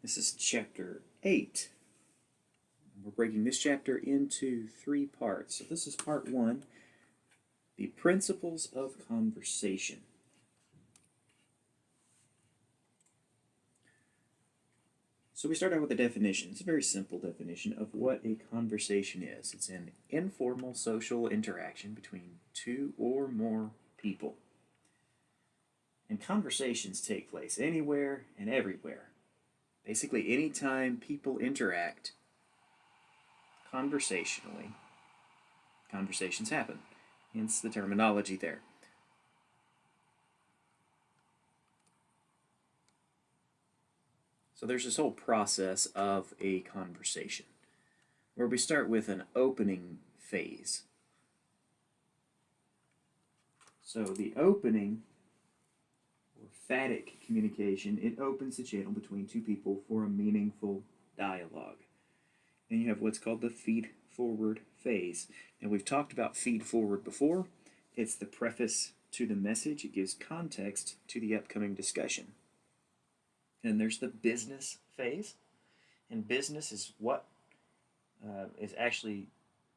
This is chapter 8. We're breaking this chapter into 3 parts. So this is part 1, the principles of conversation. So we start out with a definition. It's a very simple definition of what a conversation is. It's an informal social interaction between two or more people. And conversations take place anywhere and everywhere. Basically, anytime people interact conversationally, conversations happen. Hence the terminology there. So there's this whole process of a conversation where we start with an opening phase. So the opening, or phatic communication, it opens the channel between two people for a meaningful dialogue. Then you have what's called the feed-forward phase. Now we've talked about feed-forward before. It's the preface to the message. It gives context to the upcoming discussion. And there's the business phase. And business is what is actually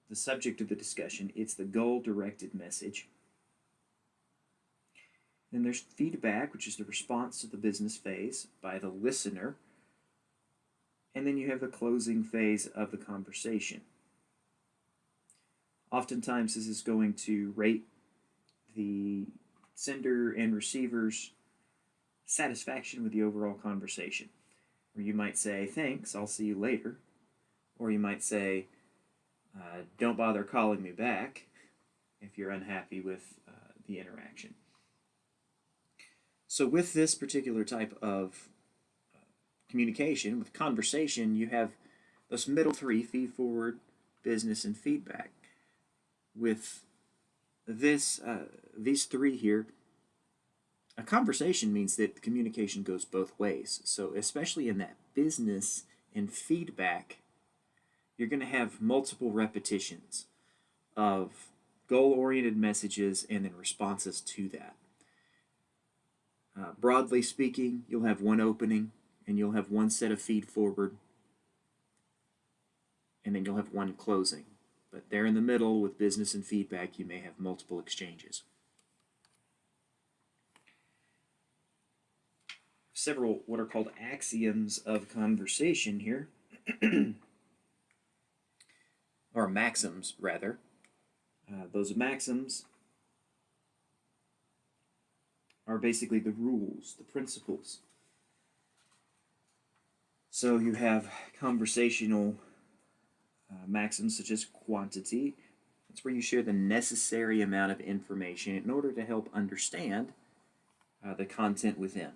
the subject of the discussion. It's the goal-directed message. Then there's feedback, which is the response to the business phase by the listener. And then you have the closing phase of the conversation. Oftentimes this is going to rate the sender and receiver's satisfaction with the overall conversation. Or you might say, thanks, I'll see you later. Or you might say, don't bother calling me back if you're unhappy with the interaction. So with this particular type of communication, with conversation, you have those middle 3, feed forward, business, and feedback. With this, these 3 here, a conversation means that the communication goes both ways. So especially in that business and feedback, you're going to have multiple repetitions of goal-oriented messages and then responses to that. Broadly speaking, you'll have one opening and you'll have one set of feed forward and then you'll have one closing. But there in the middle with business and feedback, you may have multiple exchanges. Several what are called axioms of conversation here, or maxims rather. Those maxims are basically the rules, the principles. So you have conversational maxims such as quantity. That's where you share the necessary amount of information in order to help understand the content within.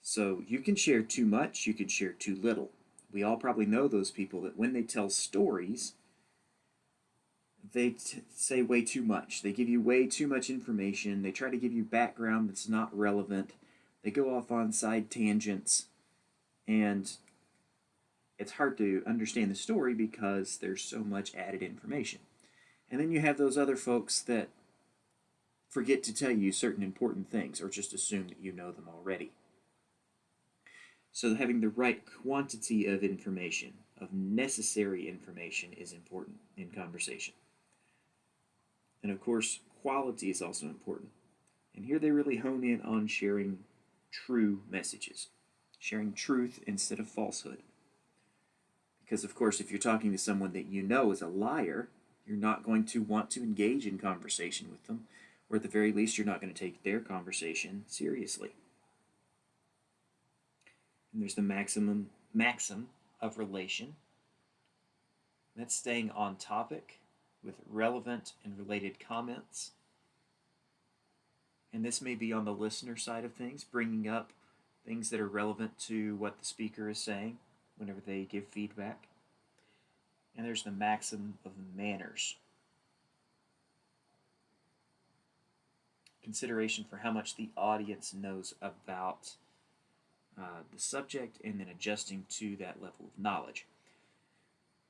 So you can share too much, you can share too little. We all probably know those people that when they tell stories, they say way too much. They give you way too much information. They try to give you background that's not relevant. They go off on side tangents. And it's hard to understand the story because there's so much added information. And then you have those other folks that forget to tell you certain important things or just assume that you know them already. So having the right quantity of information, of necessary information, is important in conversation. And of course, quality is also important. And here they really hone in on sharing true messages, sharing truth instead of falsehood. Because of course, if you're talking to someone that you know is a liar, you're not going to want to engage in conversation with them, or at the very least, you're not going to take their conversation seriously. And there's the maxim of relation. That's staying on topic with relevant and related comments. And this may be on the listener side of things, bringing up things that are relevant to what the speaker is saying whenever they give feedback. And there's the maxim of manners. Consideration for how much the audience knows about the subject and then adjusting to that level of knowledge.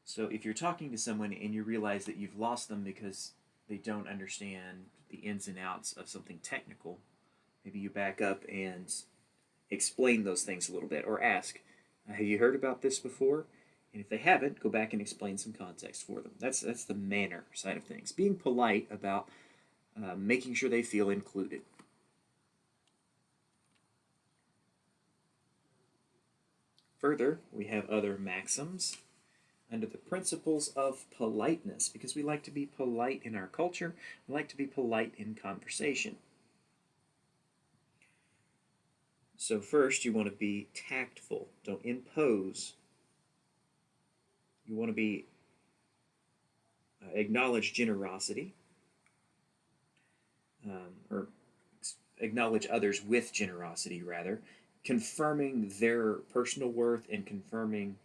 So if you're talking to someone and you realize that you've lost them because they don't understand the ins and outs of something technical, maybe you back up and explain those things a little bit or ask, Have you heard about this before? And if they haven't, go back and explain some context for them. That's the manner side of things. Being polite about making sure they feel included. Further, we have other maxims under the principles of politeness, because we like to be polite in our culture, we like to be polite in conversation. So first, you want to be tactful. Don't impose. You want to be acknowledge generosity, or acknowledge others with generosity, rather, confirming their personal worth and confirming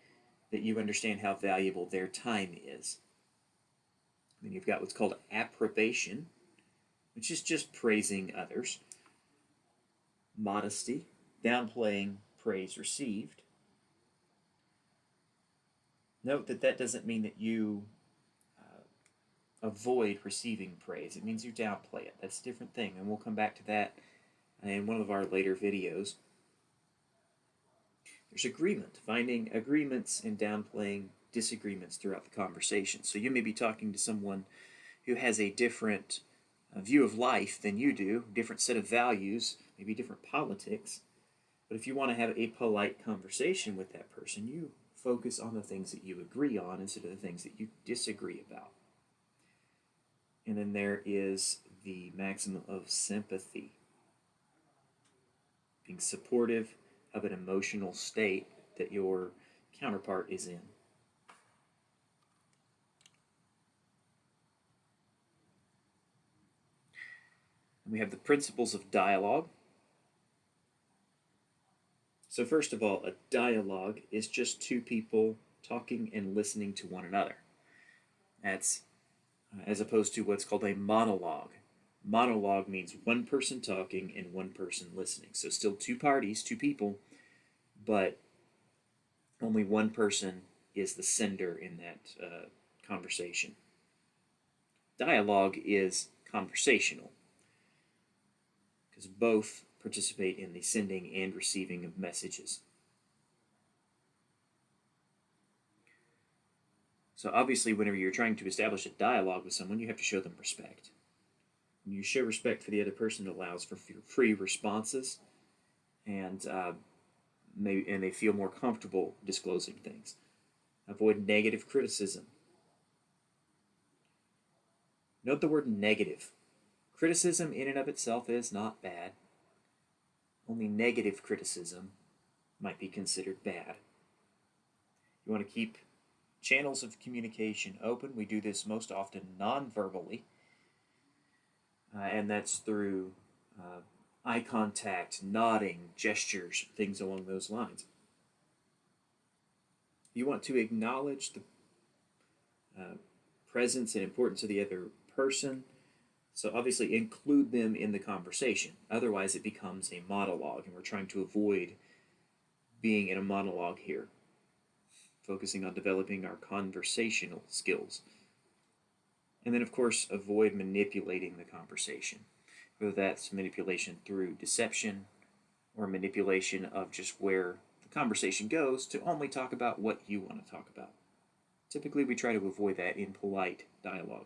that you understand how valuable their time is. Then you've got what's called approbation, which is just praising others. Modesty, downplaying praise received. Note that that doesn't mean that you avoid receiving praise. It means you downplay it. That's a different thing, and we'll come back to that in one of our later videos. There's agreement, finding agreements and downplaying disagreements throughout the conversation. So you may be talking to someone who has a different view of life than you do, different set of values, maybe different politics. But if you want to have a polite conversation with that person, you focus on the things that you agree on instead of the things that you disagree about. And then there is the maximum of sympathy, being supportive of an emotional state that your counterpart is in. And we have the principles of dialogue. So first of all, a dialogue is just two people talking and listening to one another. That's as opposed to what's called a monologue. Monologue means one person talking and one person listening. So still two parties, two people, but only one person is the sender in that conversation. Dialogue is conversational because both participate in the sending and receiving of messages. So obviously, whenever you're trying to establish a dialogue with someone, you have to show them respect. When you show respect for the other person, it allows for free responses, and they feel more comfortable disclosing things. Avoid negative criticism. Note the word negative. Criticism in and of itself is not bad. Only negative criticism might be considered bad. You want to keep channels of communication open. We do this most often non-verbally, and that's through eye contact, nodding, gestures, things along those lines. You want to acknowledge the presence and importance of the other person, so obviously include them in the conversation. Otherwise, it becomes a monologue, and we're trying to avoid being in a monologue here, focusing on developing our conversational skills. And then, of course, avoid manipulating the conversation, whether that's manipulation through deception or manipulation of just where the conversation goes to only talk about what you want to talk about. Typically, we try to avoid that in polite dialogue.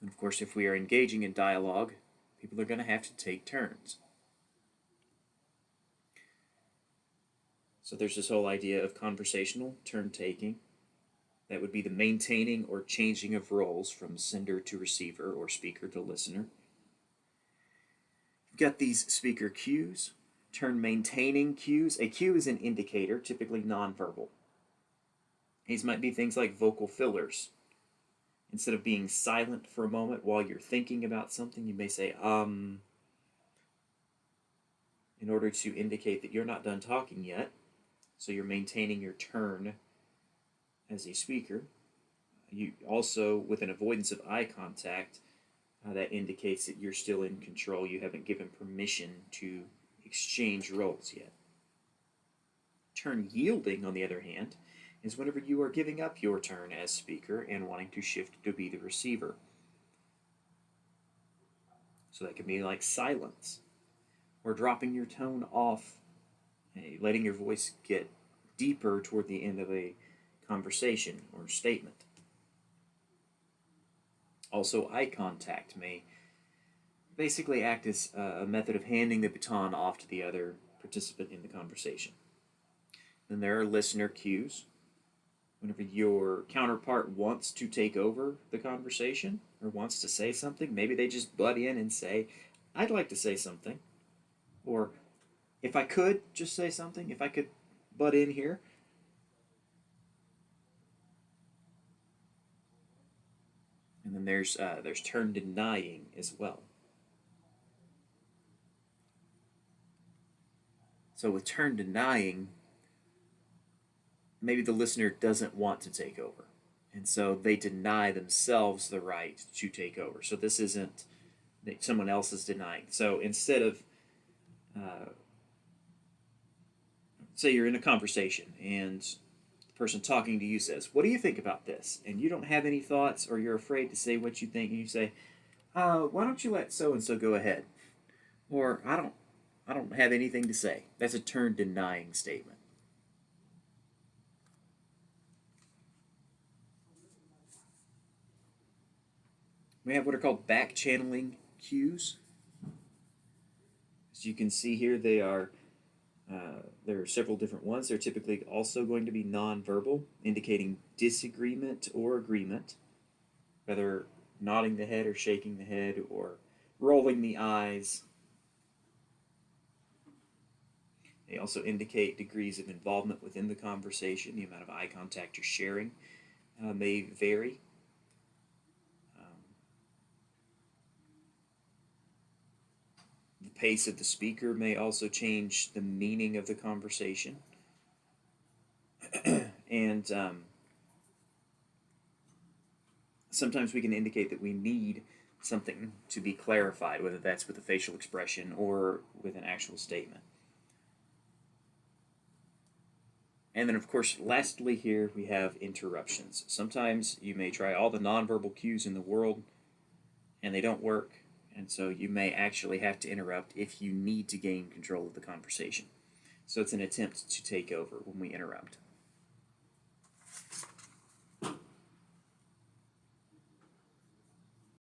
And of course, if we are engaging in dialogue, people are going to have to take turns. So there's this whole idea of conversational turn taking. That would be the maintaining or changing of roles from sender to receiver or speaker to listener. You've got these speaker cues, turn maintaining cues. A cue is an indicator, typically nonverbal. These might be things like vocal fillers. Instead of being silent for a moment while you're thinking about something, you may say, in order to indicate that you're not done talking yet. So you're maintaining your turn as a speaker. You also, with an avoidance of eye contact, that indicates that you're still in control. You haven't given permission to exchange roles yet. Turn yielding, on the other hand, is whenever you are giving up your turn as speaker and wanting to shift to be the receiver. So that can be like silence or dropping your tone off, letting your voice get deeper toward the end of a conversation or statement. Also, eye contact may basically act as a method of handing the baton off to the other participant in the conversation. Then there are listener cues. Whenever your counterpart wants to take over the conversation or wants to say something, maybe they just butt in and say, I'd like to say something. Or, if I could just say something, if I could butt in here. And then there's turn denying as well. So with turn denying, maybe the listener doesn't want to take over. And so they deny themselves the right to take over. So this isn't that someone else is denying. So instead of, say you're in a conversation and the person talking to you says, what do you think about this? And you don't have any thoughts or you're afraid to say what you think, and you say, why don't you let so and so go ahead? Or I don't have anything to say. That's a turn denying statement. We have what are called back channeling cues. As you can see here, there are several different ones. They're typically also going to be nonverbal, indicating disagreement or agreement, whether nodding the head or shaking the head or rolling the eyes. They also indicate degrees of involvement within the conversation. The amount of eye contact you're sharing may vary. The pace of the speaker may also change the meaning of the conversation. And sometimes we can indicate that we need something to be clarified, whether that's with a facial expression or with an actual statement. And then, of course, lastly, here we have interruptions. Sometimes you may try all the nonverbal cues in the world and they don't work, and so you may actually have to interrupt if you need to gain control of the conversation. So it's an attempt to take over when we interrupt.